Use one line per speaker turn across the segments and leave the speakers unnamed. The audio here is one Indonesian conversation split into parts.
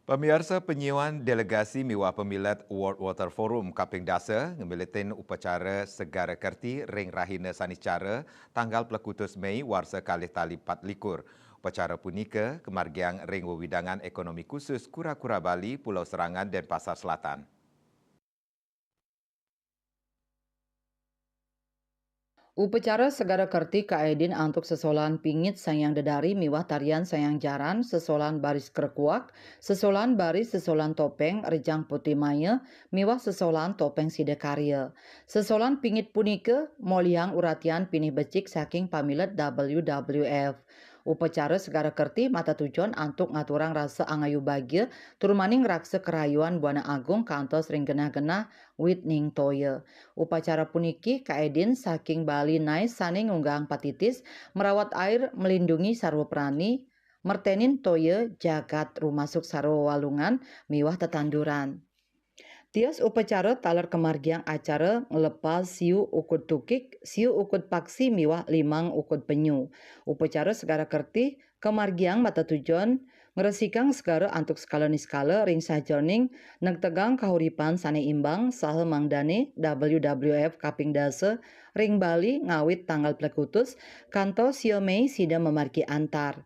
Pemirsa penyuan delegasi miwah pemilat World Water Forum Kaping Dasa ngemilitin upacara segara kerti ring rahina sanicara tanggal pelekutus Mei warsa kalih tali 4 Upacara punika kemargiang ring wewidangan ekonomi khusus Kura-Kura Bali, Pulau Serangan dan Pasar Selatan.
Upacara segara kerti kaedin antuk sesolan pingit sayang dedari miwah tarian sayang jaran, sesolan baris kerekuak, sesolan baris sesolan topeng rejang putih maya, miwah sesolan topeng sidekarya. Sesolan pingit punika moliang uratian pinih becik saking pamilet WWF. Upacara segara kerti mata tujuan antuk ngaturang rasa angayu bagia turmaning raksa kerayuan Buana Agung kantos ring genah-genah wit ning toya. Upacara puniki kaedin saking Bali Nice sane ngunggang patitis merawat air melindungi sarwa prani mertenin toya jagat rumasuk sarwa walungan miwah tetanduran. Tias upacara talar kemargiang acara ngelepas siu ukut tukik, siu ukut paksi miwah limang ukut penyu. Upacara segara kerti kemargiang mata tujuan ngeresikang segara antuk skala niskala ring sajoning nagtegang kahuripan sane imbang saha mangdane WWF Kaping Dasa ring Bali ngawit tanggal plekutus kanto sio Mei sida memarki antar.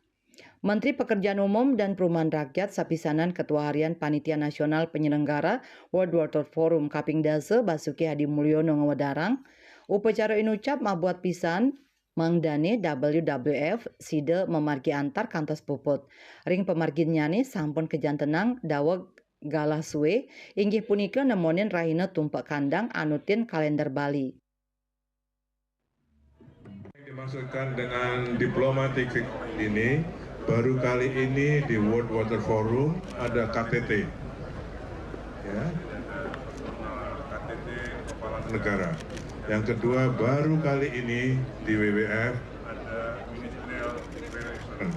Menteri Pekerjaan Umum dan Perumahan Rakyat sapisanan Ketua Harian Panitia Nasional Penyelenggara World Water Forum Kaping Dasa Basuki Hadi Mulyono ngawadarang upacara inucap mabuat pisan mangdane WWF sida memargi antar kantos puput. Ring pemargin nyane sampun kejantenang daweg galah suwe inggih punika nemonin rahina tumpak kandang anutin kalender Bali.
Dimaksudkan dengan diplomatik ini, baru kali ini di World Water Forum ada KTT, ya, KTT Kepala Negara. Yang kedua, baru kali ini di WWF ada Ministerial Relation.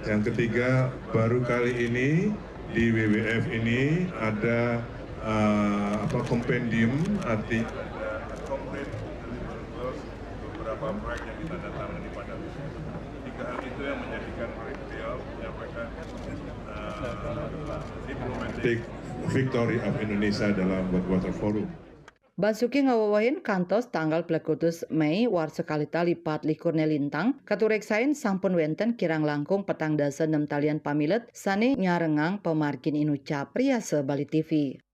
Yang ketiga, baru kali ini di WWF ini ada kompendium arti beberapa proyek yang ditandatangani pada tiga hal itu yang menjadikan beliau menyampaikan diplomatic victory of Indonesia dalam World Water Forum.
Basuki ngawawahin kantos tanggal plekutus Mei war sekali tali 4 lintang katureksain sampun wenten kirang langkung petang dasa 6 talian pamilet sane nyarengang pemargin inucap Priasa Bali TV.